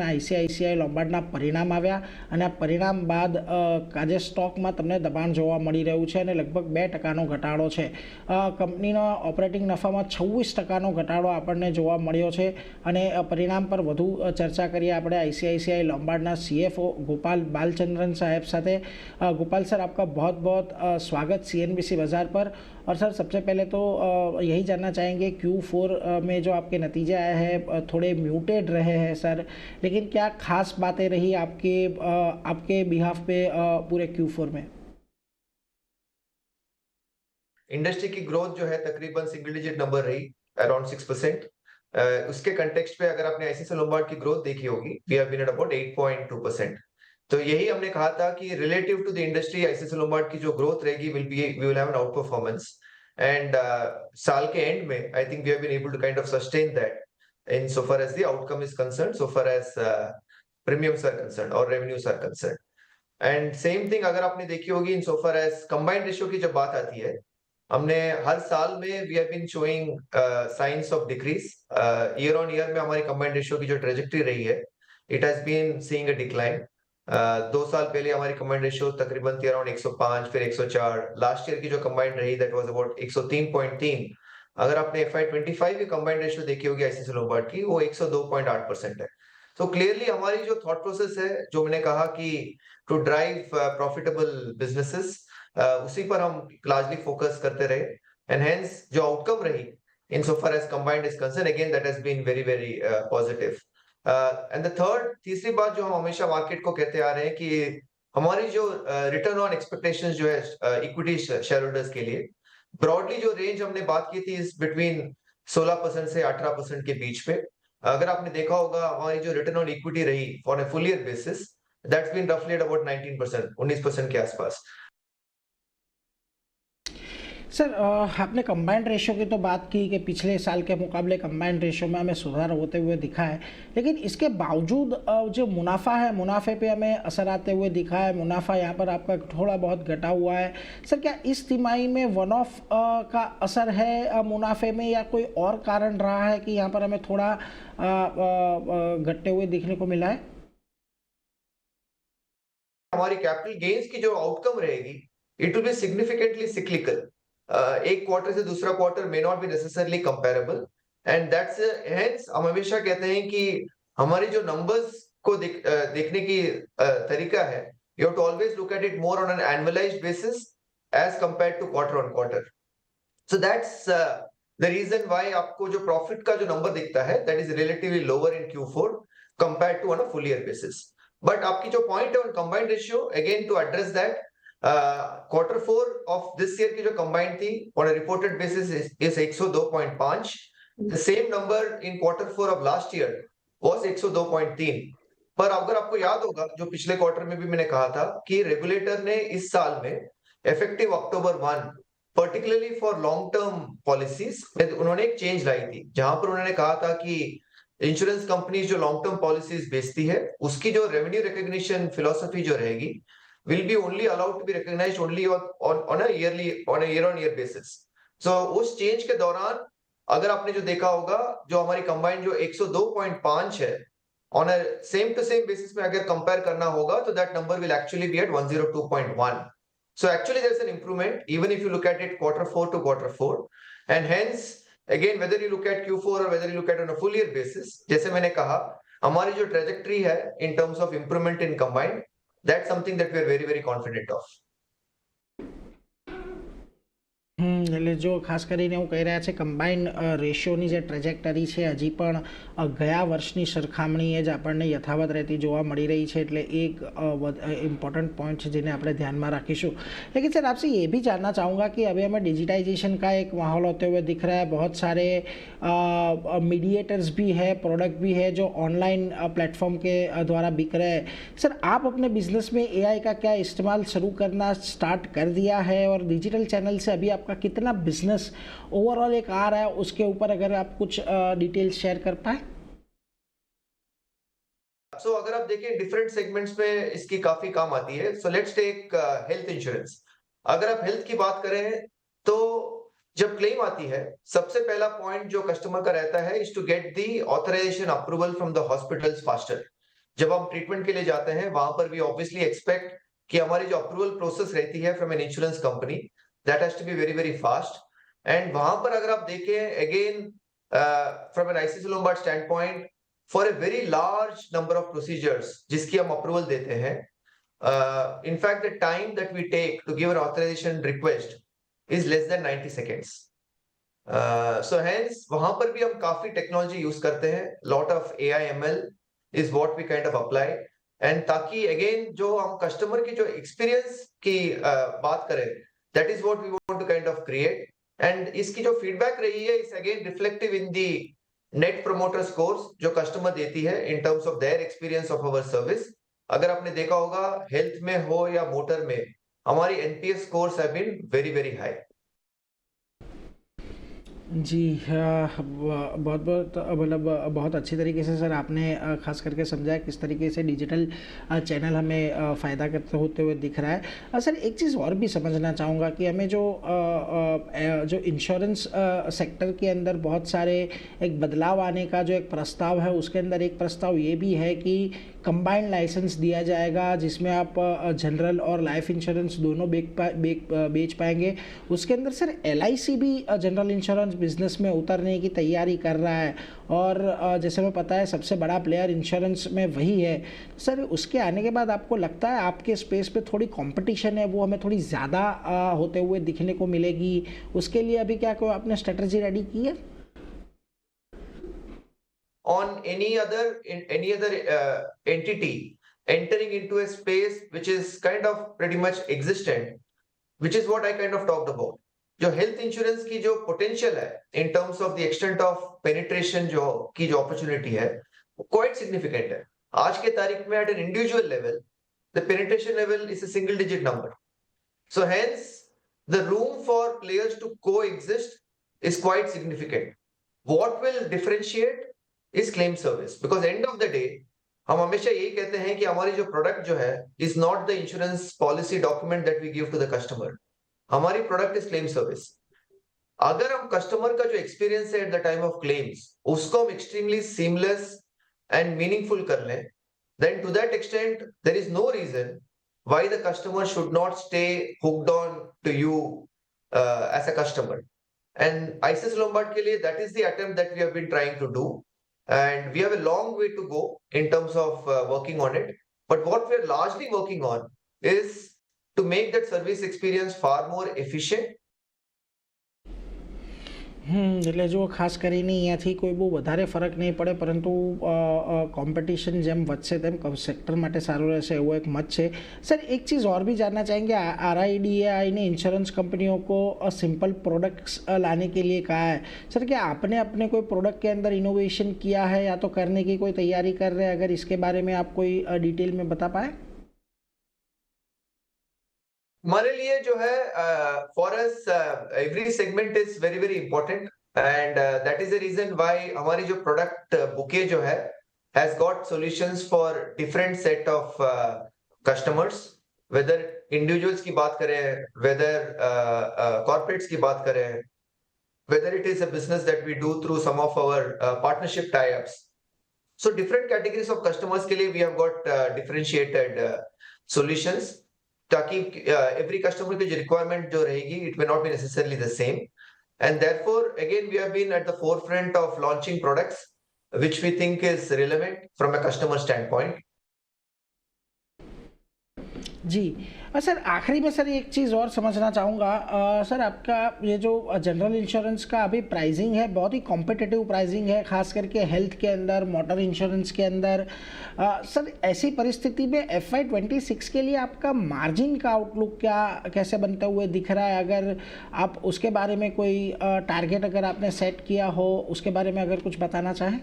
ICICI લોમ્બાર્ડના પરિણામ આવ્યા અને આ પરિણામ બાદ આજે સ્ટોકમાં તમને દબાણ જોવા મળી રહ્યું છે અને લગભગ 2% ઘટાડો છે. કંપનીનો ઓપરેટિંગ નફામાં 26% ઘટાડો આપણને જોવા મળ્યો છે. અને પરિણામ પર વધુ ચર્ચા કરીએ આપણે आईसीआईसीआई लोम्बार्डना सीएफओ गोपाल बालचंद्रन साहब साथे. गोपाल सर, आपका बहुत बहुत स्वागत सीएनबीसी बाज़ार पर. और सर, सबसे पहले तो यही जानना चाहेंगे, Q4 में जो आपके नतीजे आए हैं थोड़े म्यूटेड रहे हैं सर, लेकिन क्या खास बातें रही आपके बिहाफ पे पूरे Q4 में? इंडस्ट्री की ग्रोथ जो है तकरीबन सिंगल डिजिट नंबर रही, अराउंड 6%. उसके कंटेक्स्ट पे अगर आपने आईसीआईसीआई लोम्बार्ड की ग्रोथ देखी होगी, we have been at about 8.2%. तो यही हमने कहा था कि relative to the industry ICICI Lombard की जो ग्रोथ रहेगी we will have an outperformance. And साल के एंड में I think we have been able to kind of sustain that in so far as the outcome is concerned, so far as premiums are concerned or revenues are concerned. And same thing अगर आपने देखी होगी in so far as combined ratio की जब बात आती है, हमने हर साल में we have been showing signs of decrease. Year on year में हमारी combined ratio की जो trajectory रही है, it has been seeing a decline. 2 साल पहले हमारी combined ratio तकरीबन थी around 105, फिर 104. लास्ट ईयर की जो combined रही that was about 103.3. अगर आपने FY25 की कंबाइंड रेशियो देखी होगी आईसीआईसीआई लोम्बार्ड की, वो 102.8% है. तो क्लियरली हमारी जो थॉट प्रोसेस है, जो मैंने कहा कि टू ड्राइव प्रॉफिटेबल बिजनेसेस, उसी पर हम लार्जली फोकस करते रहे. एंड हेंस जो आउटकम रही in so far as combined is concern, again that has been very very positive. And the third, तीसरी बात जो हम हमेशा मार्केट को कहते आ रहे हैं कि हमारी जो रिटर्न ऑन एक्सपेक्टेशंस जो है इक्विटी शेयर होल्डर्स के लिए, ब्रॉडली जो रेंज हमने बात की थी इस बिटवीन 16% से 18% के बीच पे. अगर आपने देखा होगा हमारी जो रिटर्न ऑन इक्विटी रही for a full year basis, that's been रफली एट अबाउट 19%, 19% के आसपास. सर, आपने कंबाइंड रेशियो की तो बात की कि पिछले साल के मुकाबले कंबाइंड रेशियो में हमें सुधार होते हुए दिखा है, लेकिन इसके बावजूद जो मुनाफा है, मुनाफे पे हमें असर आते हुए दिखा है. मुनाफा यहाँ पर आपका थोड़ा बहुत घटा हुआ है. सर, क्या इस तिमाही में वन ऑफ का असर है मुनाफे में, या कोई और कारण रहा है कि यहाँ पर हमें थोड़ा घटते हुए दिखने को मिला है? हमारी कैपिटल गेन्स की जो आउटकम रहेगी, it will be significantly cyclical. एक क्वार्टर से दूसरा quarter may not be necessarily comparable. And that's hence हम हमेशा कहते हैं कि हमारी जो नंबर्स को देखने की तरीका है, you have to always look at it more on an annualized basis as compared to quarter on quarter. So that's the reason why आपको जो प्रॉफिट का जो नंबर दिखता है, that is relatively lower in Q4 compared to on a full year basis. But आपकी जो point है on combined ratio, again to address that, Q4 of this year की जो कंबाइंड थी on a reported basis is 102.5. The same number in Q4 of last year was 102.3. पर अगर आपको याद होगा, जो पिछले क्वार्टर में भी मैंने कहा था कि रेगुलेटर ने इस साल में effective October 1 particularly for long term policies उन्होंने एक चेंज लाई थी, जहां पर उन्होंने कहा था कि इंश्योरेंस कंपनीज जो लॉन्ग टर्म पॉलिसीज बेचती है, उसकी जो रेवेन्यू रिकॉग्निशन फिलॉसफी जो रहेगी, will be only allowed to be recognized only on a year on year basis. So उस चेंज के दौरान अगर आपने जो देखा होगा, जो हमारी कंबाइंड जो 102.5 है, on a same to same basis में अगर कंपेयर करना होगा, तो that number will actually be at 102.1. So actually there's an improvement even if you look at it Q4 to Q4. And hence again whether you look at Q4 or whether you look at on a full year basis, जैसे मैंने कहा, हमारी जो trajectory है in terms of improvement in combined, that's something that we are very very confident of. એટલે જો ખાસ કરીને એવું કહી રહ્યા છે, કમ્બાઇન્ડ રેશિયોની જે ટ્રેજેક્ટરી છે હજી પણ ગયા વર્ષની સરખામણીએ જ આપણને યથાવત રહેતી જોવા મળી રહી છે. એટલે એક ઇમ્પોર્ટન્ટ पॉइंट है जिन्हें આપણે ધ્યાનમાં રાખીશું. लेकिन सर, आपसे ये भी जानना चाहूँगा कि अभी हमें डिजिटाइजेशन का एक माहौल होते हुए दिख रहा है. बहुत सारे मीडिएटर्स भी है, प्रोडक्ट भी है जो ऑनलाइन प्लेटफॉर्म के द्वारा बिक रहे हैं. सर, आप अपने बिजनेस में AI का क्या इस्तेमाल शुरू करना स्टार्ट कर दिया है, और डिजिटल चैनल से अभी आपका कितना बिजनेस ओवरऑल एक आ रहा है, उसके ऊपर अगर आप कुछ डिटेल्स शेयर कर पाए? सो अगर आप देखें डिफरेंट सेगमेंट्स में इसकी काफी काम आती है. So let's take health insurance. अगर आप हेल्थ की बात करें, तो जब क्लेम आती है, सबसे पहला पॉइंट जो कस्टमर का रहता है is to get the authorization approval from the hospitals faster. जब हम ट्रीटमेंट के लिए जाते हैं वहां पर भी ऑब्वियसली एक्सपेक्ट कि हमारी जो अप्रूवल प्रोसेस रहती है from an insurance company, that has to be very very fast. And वहां पर अगर आप देखें again from an ICC Lombard standpoint, for a very large number of procedures जिसकी हम अप्रूवल देते हैं, in fact the time that we take to give an authorization request is less than 90 seconds. So hence वहां पर भी हम काफी technology use करते हैं, lot of AI ML is what we kind of apply, and ताकि again जो हम कस्टमर की जो एक्सपीरियंस की बात करें, that is what we want to kind of create, and इसकी जो फीडबैक रही है is again reflective in the net promoter scores जो कस्टमर देती है in terms of their experience of our service. अगर आपने देखा होगा हेल्थ में हो या मोटर में, हमारी NPS scores have been very very high. जी बहुत बहुत मतलब बहुत अच्छी तरीके से सर आपने खास करके समझाया किस तरीके से डिजिटल चैनल हमें फ़ायदा करते होते हुए दिख रहा है। सर एक चीज़ और भी समझना चाहूँगा कि हमें जो इंश्योरेंस सेक्टर के अंदर बहुत सारे एक बदलाव आने का जो एक प्रस्ताव है, उसके अंदर एक प्रस्ताव ये भी है कि कंबाइंड लाइसेंस दिया जाएगा जिसमें आप जनरल और लाइफ इंश्योरेंस दोनों बेच पाएंगे। उसके अंदर सर LIC भी जनरल इंश्योरेंस बिजनेस में उतरने की तैयारी कर रहा है, और जैसे हमें पता है सबसे बड़ा प्लेयर इंश्योरेंस में वही है। सर उसके आने के बाद आपको लगता है आपके स्पेस पे थोड़ी कंपटीशन है वो हमें थोड़ी ज़्यादा होते हुए दिखने को मिलेगी? उसके लिए अभी क्या कोई आपने स्ट्रेटजी रेडी की है? On any other entity entering into a space which is kind of pretty much existent, which is what I kind of talked about. जो हेल्थ इंश्योरेंस की जो पोटेंशियल है in terms of the extent of penetration जो opportunity है, quite significant है। आज के तारीख में at an individual level the penetration level is a single digit number, so hence the room for players to coexist is quite significant. What will differentiate is claim service, because end of the day हम हमेशा यही कहते हैं कि हमारी जो product जो है is not the insurance policy document that we give to the customer, हमारी प्रोडक्ट इज क्लेम सर्विस। अगर हम कस्टमर का जो एक्सपीरियंस है at the time of claims उसको हम एक्सट्रीमली सीमलेस एंड मीनिंगफुल कर लें, then to that extent there is no reason why the customer should not stay hooked on to you as a customer. And ICICI Lombard के लिए that is the attempt that we have been trying to do, and we have a long way to go in terms of working on it, but what we are largely working on is to make that service experience far more efficient. એટલે જો ખાસ કરીને અહીંયાથી કોઈ બહુ વધારે ફરક નહીં પડે, પરંતુ કોમ્પિટિશન જેમ વધશે તેમ સેક્ટર માટે સારું રહેશે એવો એક મત છે। सर एक चीज़ और भी जानना चाहेंगे, RIDAI ने इंश्योरेंस कंपनियों को सिंपल प्रोडक्ट्स लाने के लिए कहा है। सर क्या आपने अपने कोई प्रोडक्ट के अंदर इनोवेशन किया है या तो करने की कोई तैयारी कर रहे हैं? अगर इसके बारे में आप कोई डिटेल में बता पाए। हमारे लिए जो है for us every segment is very very important, and that is the reason why हमारी जो प्रोडक्ट बुके जो है has got solutions for different set of customers, whether individuals की बात करें, वेदर कॉर्पोरेट्स की बात करें, whether it is a business that we do through some of our partnership tie ups. So different categories of customers के लिए we have got differentiated solutions, ताकि every customer की जो requirement जो रहेगी it may not be necessarily the same, and therefore again we have been at the forefront of launching products which we think is relevant from a customer standpoint. जी sir आखिरी में sir एक चीज़ और समझना चाहूँगा, sir आपका ये जो जनरल इंश्योरेंस का अभी प्राइसिंग है बहुत ही कॉम्पिटिटिव प्राइसिंग है, खास करके हेल्थ के अंदर, मोटर इंश्योरेंस के अंदर। सर ऐसी परिस्थिति में FY26 के लिए आपका मार्जिन का आउटलुक क्या कैसे बनते हुए दिख रहा है? अगर आप उसके बारे में कोई टारगेट अगर आपने सेट किया हो, उसके बारे में अगर कुछ बताना चाहें।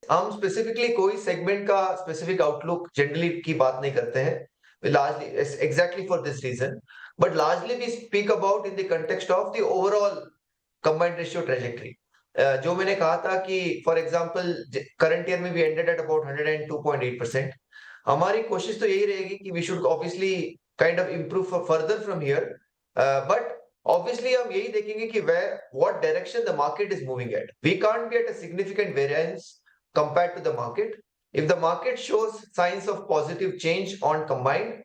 हम स्पेसिफिकली कोई सेगमेंट का स्पेसिफिक आउटलुक जनरली की बात नहीं करते हैं, largely exactly for this reason, but largely we speak about in the context of the overall combined ratio trajectory. जो मैंने कहा था कि फॉर एग्जांपल करंट ईयर में वी एंडेड एट अबाउट 102.8%। हमारी कोशिश तो यही रहेगी कि we should obviously kind of improve further from here, but obviously हम यही देखेंगे कि what direction the market is moving at. We can't be at a significant variance compared to the market. If the market shows signs of positive change on combined,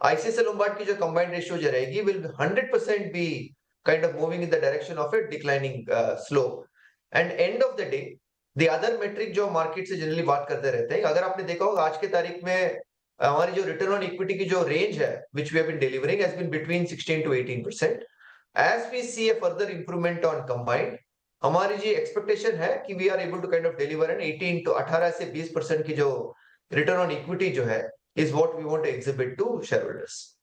ICICI Lombard की जो combined ratio जो रहेगी will 100% be kind of moving in the direction of a declining slope. And end of the day, the other metric जो market से generally बात करते रहते हैं, अगर आपने देखा होगा आज के तारीख में हमारी जो return on equity की जो range है, which we have been delivering, has been between 16 to 18%. As we see a further improvement on combined, हमारी जी expectation है कि we are able to kind of deliver an 18 to 18 से 20% की जो return on equity जो है is what we want to exhibit to shareholders.